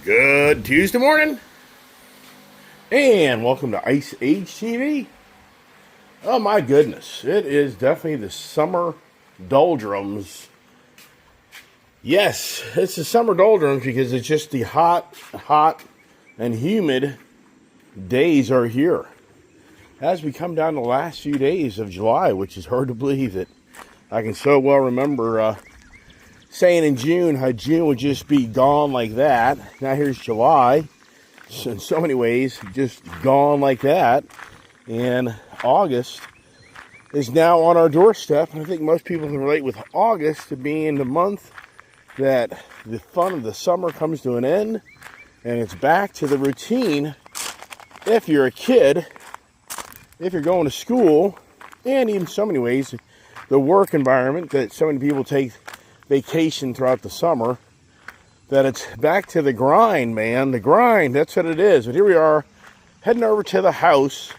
Good Tuesday morning, and welcome to Ice Age TV. Oh my goodness, it is definitely the summer doldrums. Yes, it's the summer doldrums because it's just the hot, and humid days are here. As we come down the last few days of July, which is hard to believe that I can so well remember saying in June how June would just be gone like that. Now here's July, so in so many ways, just gone like that. And August is now on our doorstep. And I think most people can relate with August to being the month that the fun of the summer comes to an end. And it's back to the routine if you're a kid, if you're going to school, and even so many ways, the work environment that so many people take vacation throughout the summer, that it's back to the grind, man. The grind, that's what it is. But here we are, heading over to the house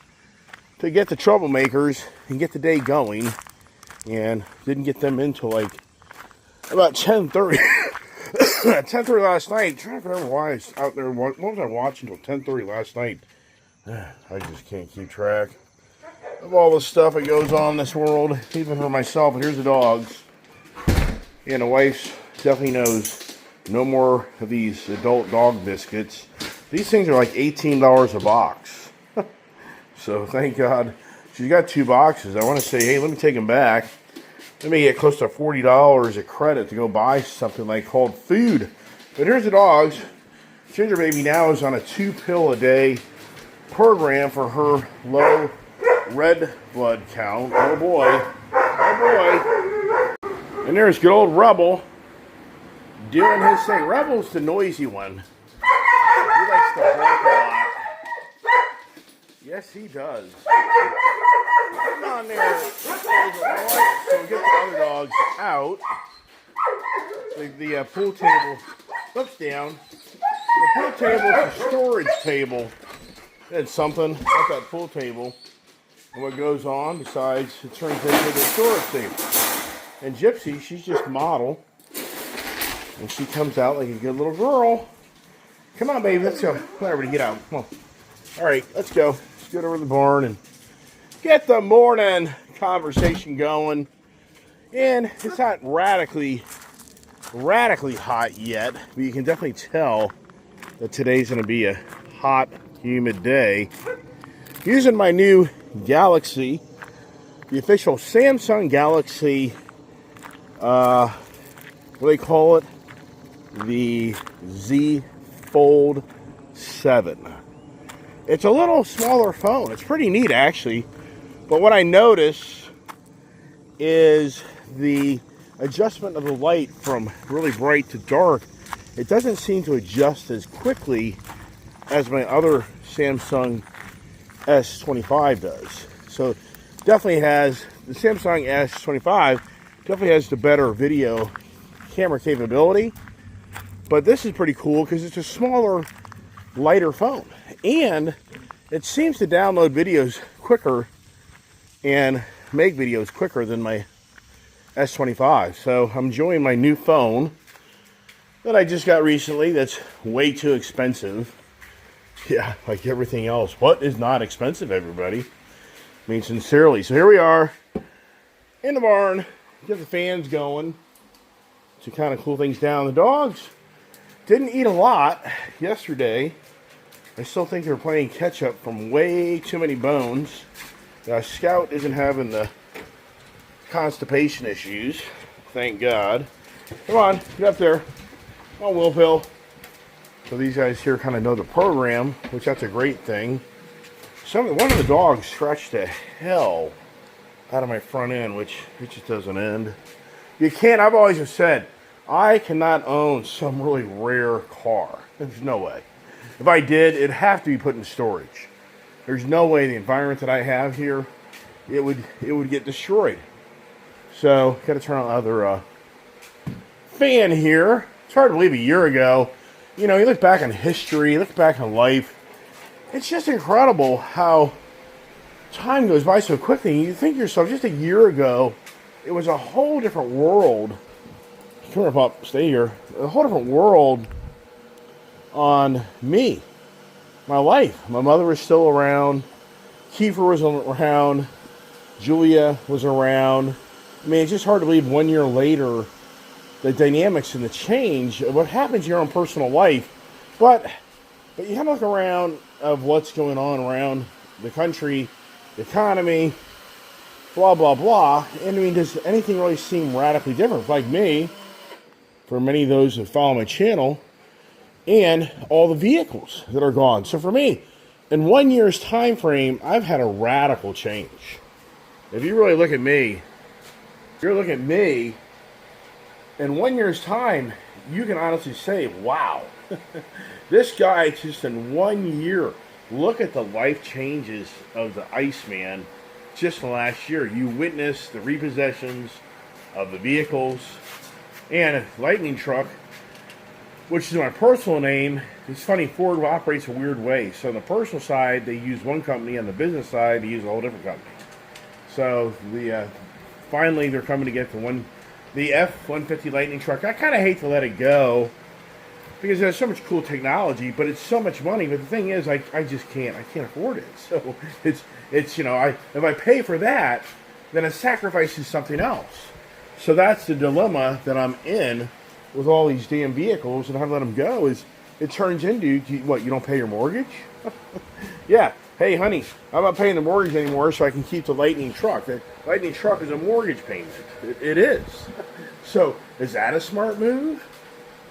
to get the troublemakers and get the day going. And didn't get them until like about 10:30. 10:30 last night. I'm trying to remember why I was out there. What was I watching until 10:30 last night? I just can't keep track of all the stuff that goes on in this world, even for myself. But here's the dogs. And the wife definitely knows no more of these adult dog biscuits. These things are like $18 a box. So thank God. She's got 2 boxes. I want to say, hey, let me take them back. Let me get close to $40 of credit to go buy something like called food. But here's the dogs. Ginger Baby now is on a 2-pill-a-day program for her low red blood count. Oh boy. Oh boy. And there's good old Rebel doing his thing. Rebel's the noisy one. He likes to bark a lot. Yes, he does. Come on there. So we get the other dogs out. The pool table looks down. The pool table is a storage table. That's something. That's that pool table. And what goes on besides it turns into the storage table. And Gypsy, she's just model. And she comes out like a good little girl. Come on, baby, let's go. Come on, everybody, get out. Come on. All right, let's go. Let's get over to the barn and get the morning conversation going. And it's not radically hot yet, but you can definitely tell that today's going to be a hot, humid day. Using my new Galaxy, the official Samsung Galaxy, what do they call it? The Z Fold 7. It's a little smaller phone. It's pretty neat, actually. But what I notice is the adjustment of the light from really bright to dark. It doesn't seem to adjust as quickly as my other Samsung S25 does. So definitely has, the Samsung S25 definitely has the better video camera capability. But this is pretty cool because it's a smaller, lighter phone. And it seems to download videos quicker and make videos quicker than my S25. So I'm enjoying my new phone that I just got recently that's way too expensive. Yeah, like everything else. What is not expensive, everybody? I mean, sincerely. So here we are in the barn. Get the fans going to kind of cool things down. The dogs didn't eat a lot yesterday. I still think they're playing catch up from way too many bones. Scout isn't having the constipation issues. Thank God. Come on, get up there. Oh, Will Pill. So these guys here kind of know the program, which that's a great thing. One of the dogs scratched the hell out of my front end, which it just doesn't end. You can't, I've always said, I cannot own some really rare car. There's no way. If I did, it'd have to be put in storage. There's no way the environment that I have here, it would get destroyed. So, got to turn on the other fan here. It's hard to believe a year ago. You know, you look back on history, you look back on life. It's just incredible how time goes by so quickly. You think to yourself, just a year ago, it was a whole different world. Come here, Pop, stay here. A whole different world on me, my life. My mother was still around. Kiefer was around. Julia was around. I mean, it's just hard to believe 1 year later the dynamics and the change of what happens in your own personal life. But you kind of look around of what's going on around the country, the economy, blah, blah, blah. And I mean, does anything really seem radically different? Like me, for many of those that follow my channel, and all the vehicles that are gone. So for me, in 1 year's time frame, I've had a radical change. If you really look at me, in 1 year's time, you can honestly say, wow, this guy just in 1 year, look at the life changes of the Iceman just in the last year. You witnessed the repossessions of the vehicles and Lightning Truck, which is my personal name. It's funny, Ford operates a weird way. So on the personal side, they use one company. On the business side, they use a whole different company. So finally, they're coming to get the F-150 Lightning Truck. I kind of hate to let it go because there's so much cool technology, but it's so much money. But the thing is, I just can't. I can't afford it. So it's if I pay for that, then it sacrifices something else. So that's the dilemma that I'm in with all these damn vehicles and how to let them go. Is it turns into, what, you don't pay your mortgage? Yeah. Hey, honey, I'm not paying the mortgage anymore so I can keep the Lightning Truck. The Lightning Truck is a mortgage payment. It is. So is that a smart move?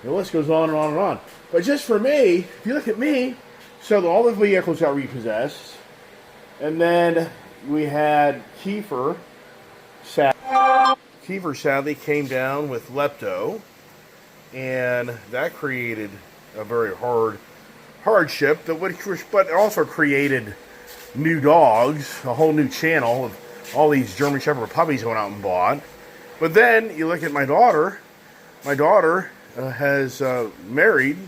The list goes on and on and on. But just for me, if you look at me, so all the vehicles got repossessed. And then we had Kiefer sadly came down with lepto. And that created a very hardship, but also created new dogs, a whole new channel of all these German Shepherd puppies went out and bought. But then you look at my daughter. My daughter has married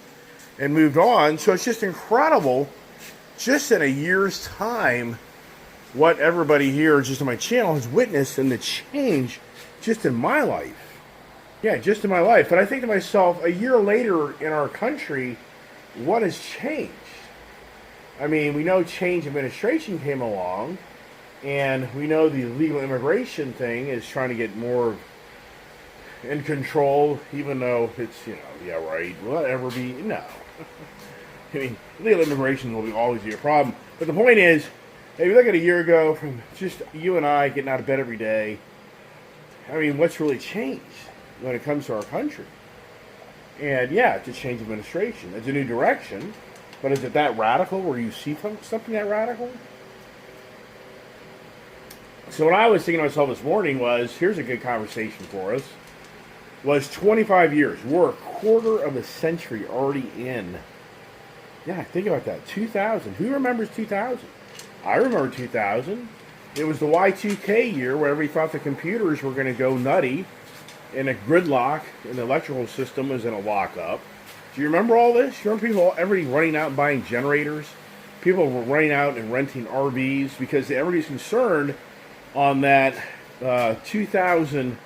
and moved on. So it's just incredible, just in a year's time, what everybody here just on my channel has witnessed and the change just in my life. Yeah, just in my life. But I think to myself, a year later in our country, what has changed? I mean, we know change administration came along, and we know the illegal immigration thing is trying to get more in control, even though it's, yeah, right, whatever be, no. I mean, illegal immigration will always be a problem. But the point is, if you look at a year ago, from just you and I getting out of bed every day, I mean, what's really changed when it comes to our country? And yeah, it's a change of administration. It's a new direction. But is it that radical where you see something that radical? So what I was thinking to myself this morning was, here's a good conversation for us, was 25 years. We're a quarter of a century already in. Yeah, think about that. 2000. Who remembers 2000? I remember 2000. It was the Y2K year where everybody thought the computers were going to go nutty and a gridlock and the electrical system was in a lockup. Do you remember all this? You remember everybody running out and buying generators? People were running out and renting RVs because everybody's concerned on that 2000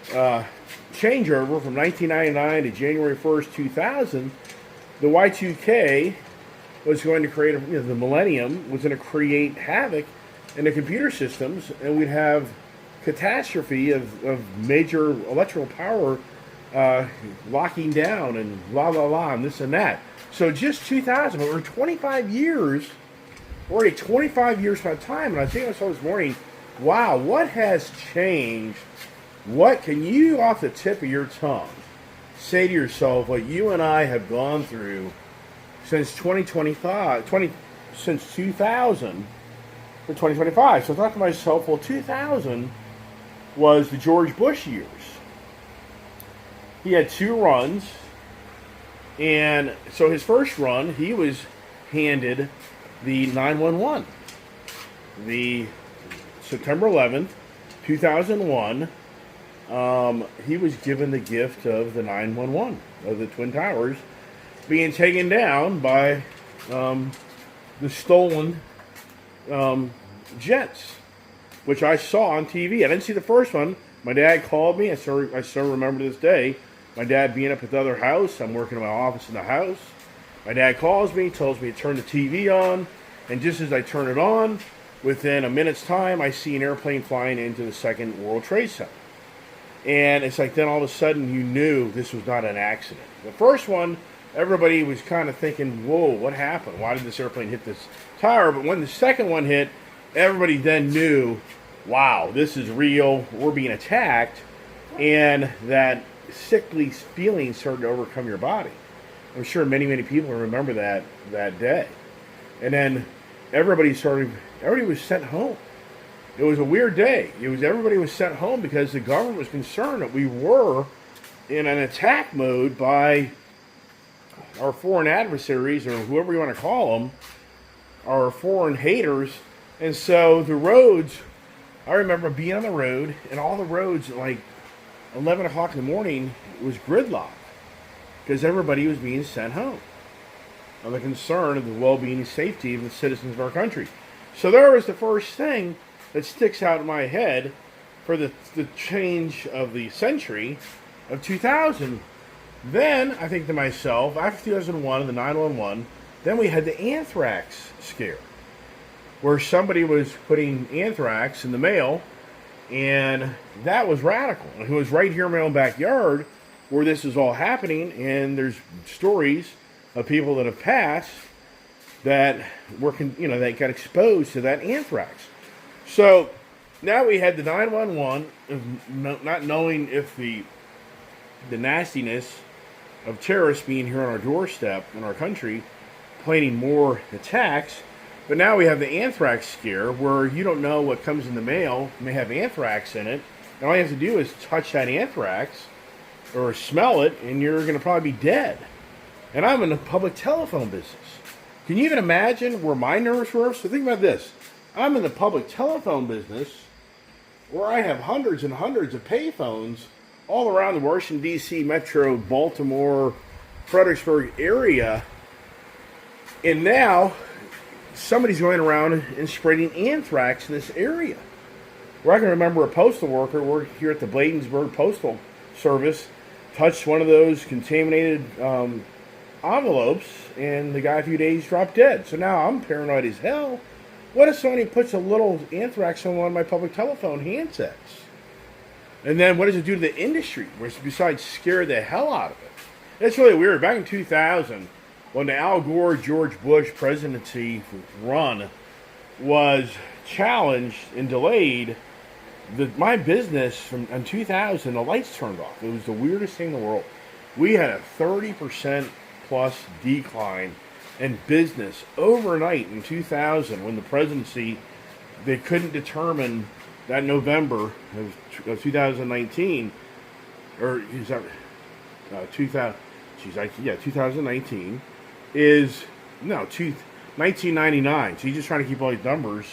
changeover from 1999 to January 1st, 2000. The Y2K was going to create, the millennium was going to create havoc in the computer systems, and we'd have catastrophe of major electrical power locking down and blah, blah, blah, and this and that. So just 2000, but we're 25 years, already 25 years by time, and I think I saw this morning, wow, what has changed? What can you, off the tip of your tongue, say to yourself what you and I have gone through since since 2000 to 2025? So I thought to myself, well, 2000 was the George Bush years. He had 2 runs, and so his first run, he was handed the 911. The September 11th, 2001, he was given the gift of the 911 of the Twin Towers being taken down by the stolen jets, which I saw on TV. I didn't see the first one. My dad called me. I still remember this day. My dad being up at the other house. I'm working in my office in the house. My dad calls me, tells me to turn the TV on, and just as I turn it on, within a minute's time, I see an airplane flying into the Second World Trade Center. And it's like then all of a sudden you knew this was not an accident. The first one, everybody was kind of thinking, whoa, what happened? Why did this airplane hit this tower? But when the second one hit, everybody then knew, wow, this is real. We're being attacked. And that sickly feeling started to overcome your body. I'm sure many, many people remember that day. And then everybody was sent home. It was a weird day. Everybody was sent home because the government was concerned that we were in an attack mode by our foreign adversaries, or whoever you want to call them, our foreign haters. And so the roads, I remember being on the road, and all the roads at like 11 o'clock in the morning was gridlocked because everybody was being sent home on the concern of the well-being and safety of the citizens of our country. So there was the first thing that sticks out in my head for the change of the century of 2000. Then I think to myself, after 2001 and the 9/11, then we had the anthrax scare, where somebody was putting anthrax in the mail, and that was radical. And it was right here in my own backyard where this is all happening, and there's stories of people that have passed that were, that got exposed to that anthrax. So now we had the 911 of not knowing if the nastiness of terrorists being here on our doorstep in our country, planning more attacks. But now we have the anthrax scare where you don't know what comes in the mail. It may have anthrax in it. And all you have to do is touch that anthrax or smell it, and you're going to probably be dead. And I'm in the public telephone business. Can you even imagine where my nerves were? So think about this. I'm in the public telephone business where I have hundreds and hundreds of payphones all around the Washington, D.C. metro, Baltimore, Fredericksburg area. And now somebody's going around and spreading anthrax in this area. Where I can remember a postal worker working here at the Bladensburg Postal Service touched one of those contaminated envelopes, and the guy a few days dropped dead. So now I'm paranoid as hell. What if somebody puts a little anthrax on one of my public telephone handsets? And then what does it do to the industry, besides scare the hell out of it? It's really weird. Back in 2000, when the Al Gore, George Bush presidency run was challenged and delayed, my business in 2000, the lights turned off. It was the weirdest thing in the world. We had a 30% plus decline in business overnight in 2000 when the presidency, they couldn't determine that November of 2019, or is that 2019 is, no, 1999. So he's just trying to keep all these numbers,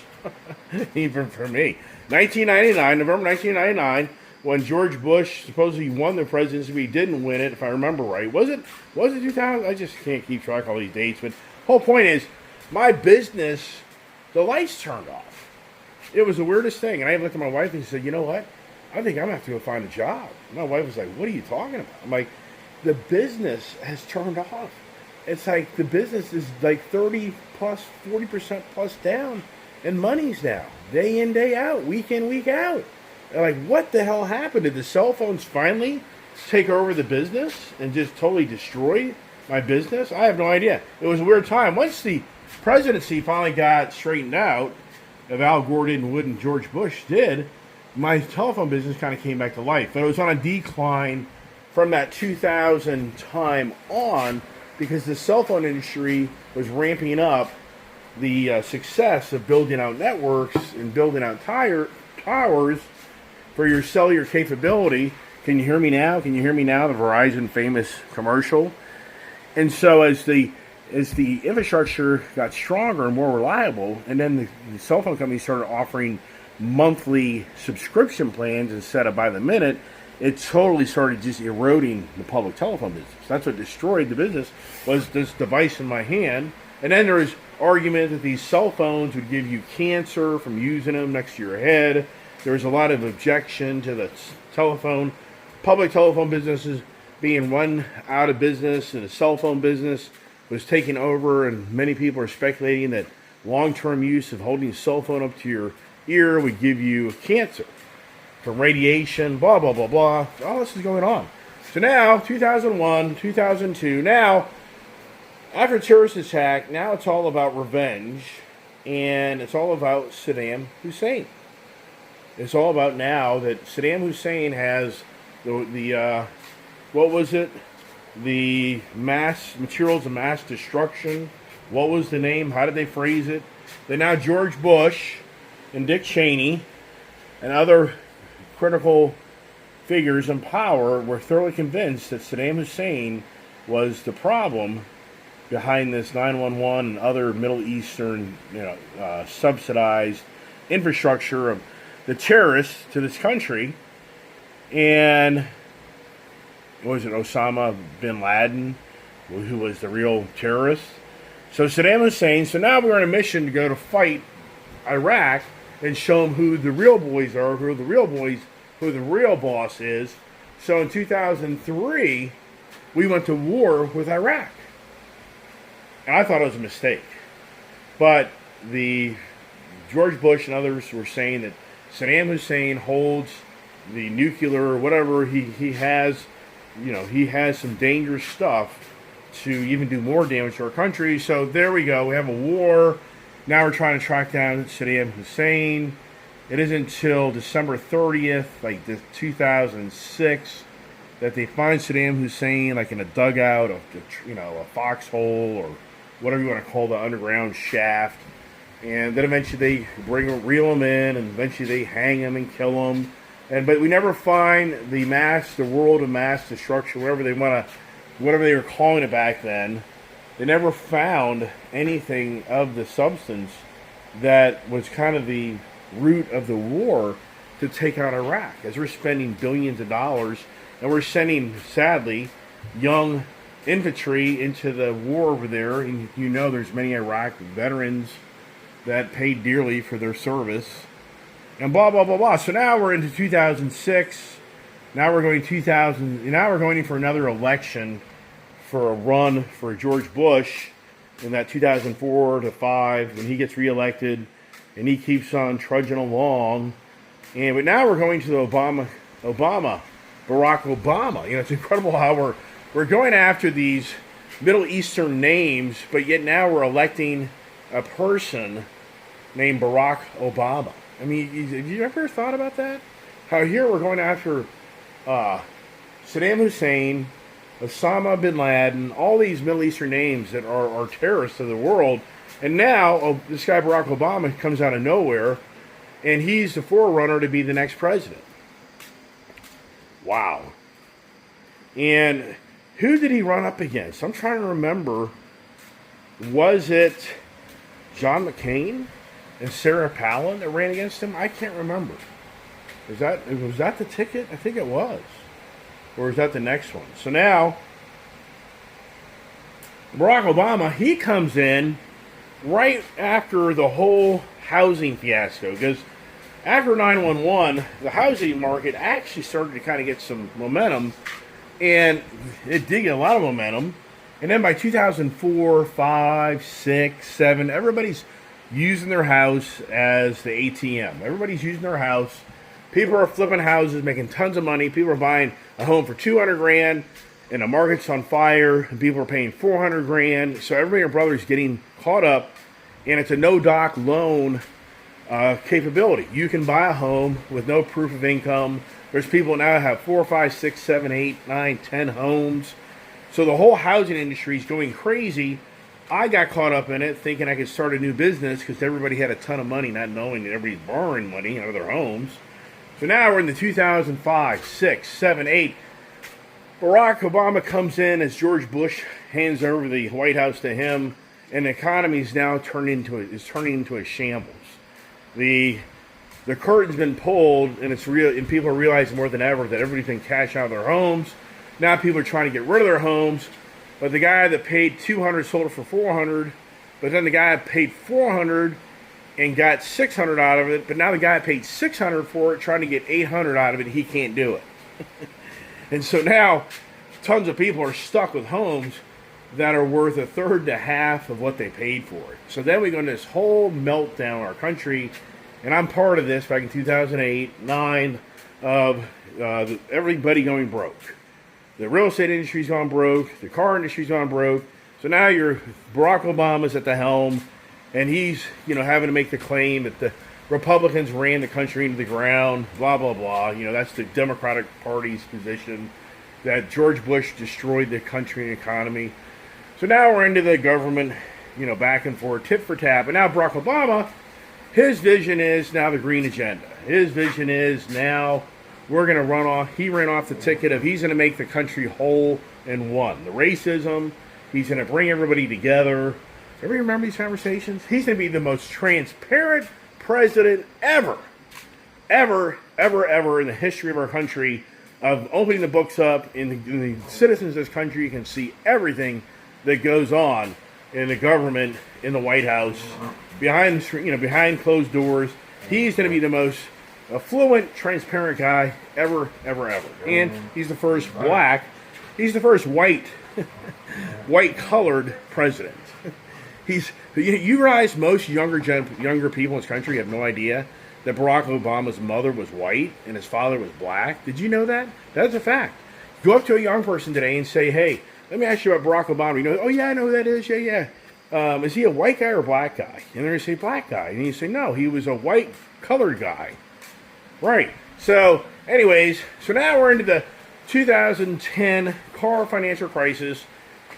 even for me. 1999, November 1999, when George Bush supposedly won the presidency, he didn't win it, if I remember right. Was it 2000? I just can't keep track of all these dates. But the whole point is, my business, the lights turned off. It was the weirdest thing. And I looked at my wife and she said, you know what? I think I'm going to have to go find a job. My wife was like, what are you talking about? I'm like, the business has turned off. It's like the business is like 30 plus, 40% plus down, and money's down. Day in, day out, week in, week out. They're like, what the hell happened? Did the cell phones finally take over the business and just totally destroy my business? I have no idea. It was a weird time. Once the presidency finally got straightened out, if Al Gore didn't win and George Bush did, my telephone business kind of came back to life. But it was on a decline from that 2000 time on because the cell phone industry was ramping up the success of building out networks and building out towers for your cellular capability. Can you hear me now? Can you hear me now? The Verizon famous commercial. And so as the infrastructure got stronger and more reliable, and then the cell phone companies started offering monthly subscription plans instead of by the minute, it totally started just eroding the public telephone business. That's what destroyed the business, was this device in my hand. And then there was argument that these cell phones would give you cancer from using them next to your head. There was a lot of objection to the public telephone businesses being run out of business, and the cell phone business was taking over, and many people are speculating that long-term use of holding a cell phone up to your ear would give you cancer from radiation, blah, blah, blah, blah. All this is going on. So now, 2001, 2002, now, after a terrorist attack, now it's all about revenge, and it's all about Saddam Hussein. It's all about now that Saddam Hussein has what was it? The materials of mass destruction. What was the name? How did they phrase it? That now George Bush and Dick Cheney and other critical figures in power were thoroughly convinced that Saddam Hussein was the problem behind this 911 and other Middle Eastern, subsidized infrastructure of the terrorists to this country. And was it Osama bin Laden, who was the real terrorist? So Saddam Hussein, so now we're on a mission to go to fight Iraq and show them who the real boys are, who the real boss is. So in 2003, we went to war with Iraq. And I thought it was a mistake. But the George Bush and others were saying that Saddam Hussein holds the nuclear, whatever he has, he has some dangerous stuff to even do more damage to our country. So there we go. We have a war. Now we're trying to track down Saddam Hussein. It isn't until December 30th, 2006, that they find Saddam Hussein in a dugout, a foxhole, or whatever you want to call the underground shaft. And then eventually they reel him in, and eventually they hang him and kill him. But we never find the world of mass destruction, whatever they were calling it back then. They never found anything of the substance that was kind of the root of the war to take out Iraq. As we're spending billions of dollars, and we're sending, sadly, young infantry into the war over there, and there's many Iraq veterans that paid dearly for their service, and blah, blah, blah, blah. So now we're into 2006. Now we're going in for another election for a run for George Bush in that 2004 to 5 when he gets reelected, and he keeps on trudging along. But now we're going to the Barack Obama. It's incredible how we're going after these Middle Eastern names, but yet now we're electing a person named Barack Obama. I mean, have you ever thought about that? How here we're going after Saddam Hussein, Osama bin Laden, all these Middle Eastern names that are terrorists of the world. And now this guy Barack Obama comes out of nowhere, and he's the forerunner to be the next president. Wow. And who did he run up against? I'm trying to remember. Was it John McCain and Sarah Palin that ran against him? I can't remember. Was that the ticket? I think it was. Or is that the next one? So now, Barack Obama, he comes in right after the whole housing fiasco. Because after 9/11, the housing market actually started to kind of get some momentum. And it did get a lot of momentum. And then by 2004, 5, 6, 7, everybody's using their house as the ATM. Everybody's using their house. People are flipping houses, making tons of money. People are buying a home for $200,000, and the market's on fire, and people are paying $400,000. So everybody and brother is getting caught up, and it's a no-doc loan capability. You can buy a home with no proof of income. There's people now that have 4, 5, 6, 7, 8, 9, 10 homes. So the whole housing industry is going crazy. I got caught up in it, thinking I could start a new business because everybody had a ton of money, not knowing that everybody's borrowing money out of their homes. So now we're in the 2005, 6, 7, 8. Barack Obama comes in as George Bush hands over the White House to him, and the economy is now turning into a shambles. The curtain's been pulled, and it's real, and people are realizing more than ever that everybody's been cashing out of their homes. Now people are trying to get rid of their homes, but the guy that paid $200 sold it for $400. But then the guy that paid $400 and got $600 out of it, but now the guy that paid $600 for it, trying to get $800 out of it, he can't do it. And so now tons of people are stuck with homes that are worth a third to half of what they paid for it. So then we go into this whole meltdown in our country, and I'm part of this back in 2008, 9, of everybody going broke. The real estate industry's gone broke. The car industry's gone broke. So now Barack Obama's at the helm, and he's having to make the claim that the Republicans ran the country into the ground. Blah blah blah. That's the Democratic Party's position, that George Bush destroyed the country and economy. So now we're into the government, back and forth, tit for tat. But now Barack Obama, his vision is now the green agenda. His vision is now we're going to run off. He ran off the ticket of he's going to make the country whole and one. The racism, he's going to bring everybody together. Everybody remember these conversations? He's going to be the most transparent president ever in the history of our country, of opening the books up, and the citizens of this country can see everything that goes on in the government, in the White House, behind closed doors. He's going to be the most affluent, transparent guy ever. And he's the first white colored president. You guys, most younger people in this country have no idea that Barack Obama's mother was white and his father was black. Did you know that? That's a fact. Go up to a young person today and say, hey, let me ask you about Barack Obama. Oh yeah, I know who that is. Yeah. Is he a white guy or a black guy? And they're going to say black guy. And you say, no, he was a white colored guy. Right. So, anyways, now we're into the 2010 car financial crisis.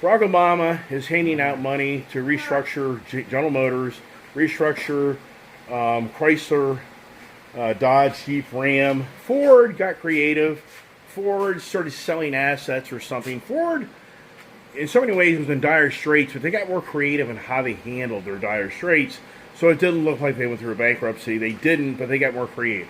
Barack Obama is handing out money to restructure General Motors, restructure Chrysler, Dodge, Jeep, Ram. Ford got creative. Ford started selling assets or something. Ford, in so many ways, was in dire straits, but they got more creative in how they handled their dire straits. So it didn't look like they went through a bankruptcy. They didn't, but they got more creative.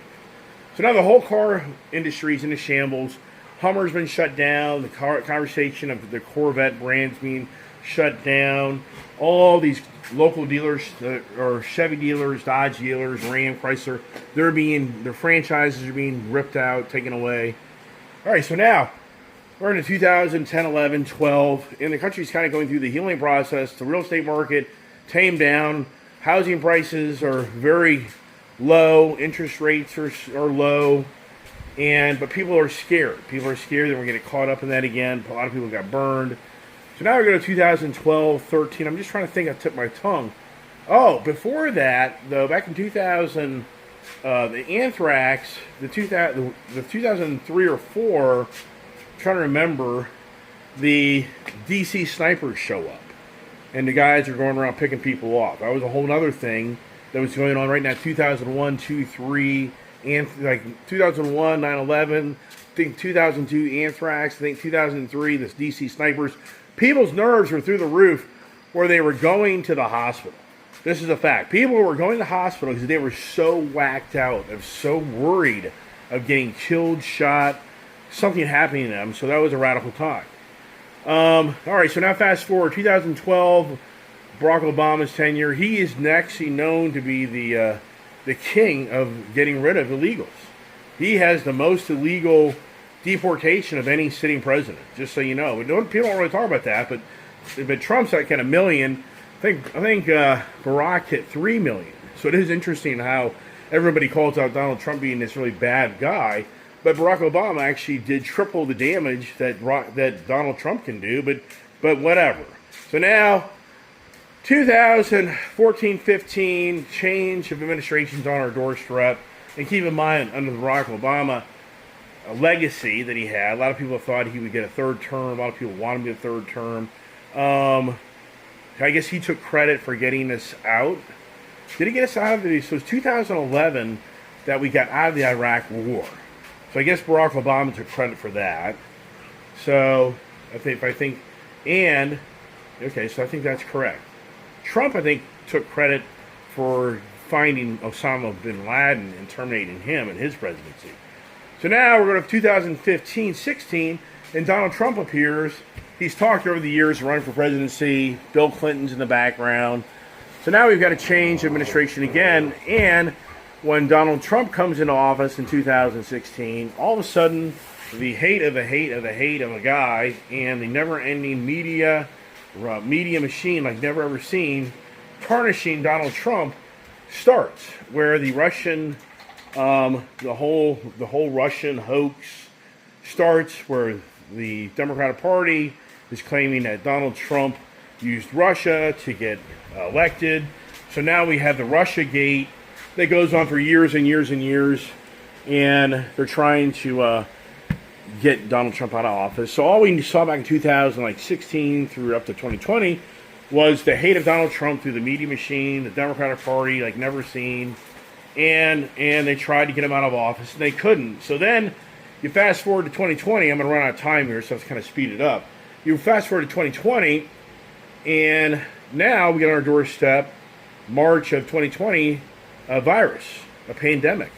So now the whole car industry is in a shambles. Hummer's been shut down. The conversation of the Corvette brand's being shut down. All these local dealers, or Chevy dealers, Dodge dealers, Ram, Chrysler, their franchises are being ripped out, taken away. All right, so now we're in 2010, 11, 12, and the country's kind of going through the healing process. The real estate market tamed down. Housing prices are very low. Interest rates are low. But people are scared. People are scared that we're going to get caught up in that again. A lot of people got burned. So now we go to 2012, 13. I'm just trying to think. I took my tongue. Oh, before that, though, back in 2000, the anthrax, the 2003 or 4, I'm trying to remember, the DC snipers show up. And the guys are going around picking people off. That was a whole other thing that was going on right now. 2001, 2, 3, and like 2001, 9/11. I think 2002 anthrax. I think 2003 this DC snipers. People's nerves were through the roof where they were going to the hospital. This is a fact. People were going to the hospital because they were so whacked out, of so worried of getting killed, shot, something happening to them. So that was a radical time. All right, so now fast forward, 2012, Barack Obama's tenure. He is actually known to be the king of getting rid of illegals. He has the most illegal deportation of any sitting president, just so you know. People don't really talk about that, but Trump's at kind of million. I think Barack hit 3 million. So it is interesting how everybody calls out Donald Trump being this really bad guy. But Barack Obama actually did triple the damage that Donald Trump can do, but whatever. So now, 2014-15, change of administrations on our doorstep. And keep in mind, under the Barack Obama legacy that he had, a lot of people thought he would get a third term. A lot of people wanted him to get a third term. I guess he took credit for getting us out. Did he get us out of the... So it was 2011 that we got out of the Iraq War. So I guess Barack Obama took credit for that. So I think that's correct. Trump, I think, took credit for finding Osama bin Laden and terminating him in his presidency. So now we're going to 2015-16, and Donald Trump appears. He's talked over the years running for presidency. Bill Clinton's in the background. So now we've got a change of administration again, and when Donald Trump comes into office in 2016, all of a sudden, the hate of a guy and the never-ending media media machine like never ever seen, tarnishing Donald Trump, starts, where the Russian, the whole Russian hoax starts, where the Democratic Party is claiming that Donald Trump used Russia to get elected. So now we have the Russia Gate that goes on for years and years and years, and they're trying to get Donald Trump out of office. So all we saw back in 2016 through up to 2020 was the hate of Donald Trump through the media machine, the Democratic Party like never seen, and they tried to get him out of office, and they couldn't. So then you fast forward to 2020. I'm going to run out of time here, so let's kind of speed it up. You fast forward to 2020, and now we get on our doorstep, March of 2020, a virus, a pandemic,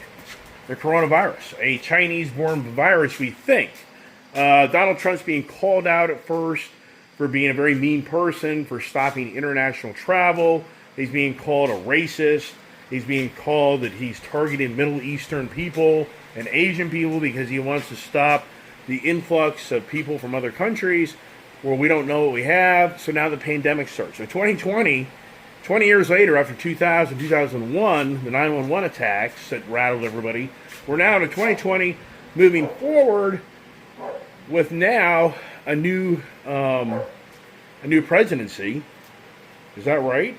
the coronavirus, a Chinese-born virus, we think. Donald Trump's being called out at first for being a very mean person, for stopping international travel. He's being called a racist. He's being called that he's targeting Middle Eastern people and Asian people because he wants to stop the influx of people from other countries where we don't know what we have. So now the pandemic starts. So 2020, 20 years later, after 2000, 2001, the 9/11 attacks that rattled everybody, we're now to 2020, moving forward with now a new presidency. Is that right?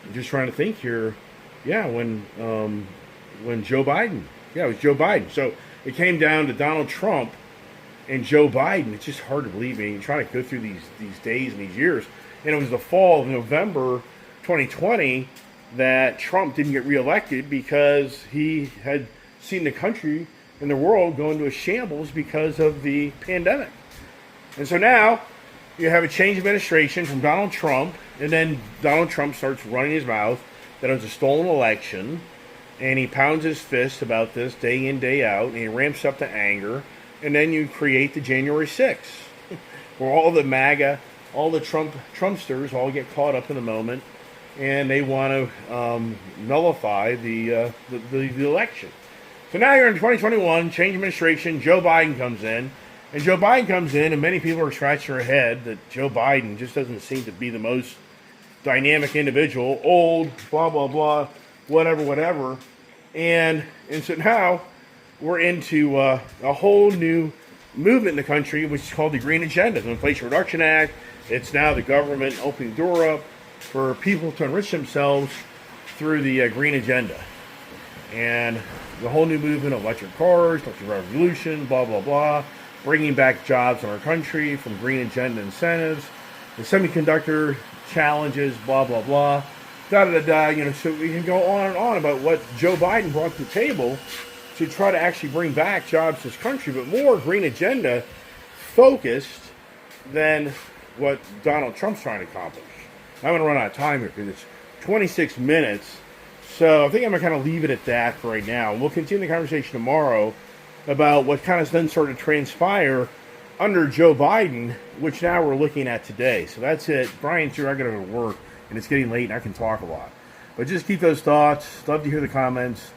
I'm just trying to think here. Yeah, when Joe Biden. Yeah, it was Joe Biden. So it came down to Donald Trump and Joe Biden. It's just hard to believe. You try to go through these days and these years. And it was the fall of November 2020 that Trump didn't get reelected because he had seen the country and the world go into a shambles because of the pandemic. And so now you have a change of administration from Donald Trump, and then Donald Trump starts running his mouth that it was a stolen election, and he pounds his fist about this day in, day out, and he ramps up to anger, and then you create the January 6th, where all the MAGA, all the Trumpsters all get caught up in the moment, and they want to nullify the election. So now you're in 2021, change administration, Joe Biden comes in, and many people are scratching their head that Joe Biden just doesn't seem to be the most dynamic individual, old, blah, blah, blah, whatever. And so now we're into a whole new movement in the country, which is called the Green Agenda, the Inflation Reduction Act. It's now the government opening the door up for people to enrich themselves through the Green Agenda. And the whole new movement of electric cars, electric revolution, blah, blah, blah, bringing back jobs in our country from Green Agenda incentives, the semiconductor challenges, blah, blah, blah, da-da-da-da, so we can go on and on about what Joe Biden brought to the table to try to actually bring back jobs to this country, but more Green Agenda focused than what Donald Trump's trying to accomplish. I'm going to run out of time here because it's 26 minutes, so I think I'm going to kind of leave it at that for right now. We'll continue the conversation tomorrow about what kind of then started to transpire under Joe Biden, which now we're looking at today. So that's it. Brian's here. I got to go to work, and it's getting late, and I can talk a lot. But just keep those thoughts. Love to hear the comments,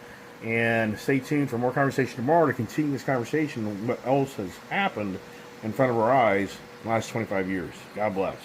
and stay tuned for more conversation tomorrow to continue this conversation on what else has happened in front of our eyes in the last 25 years. God bless.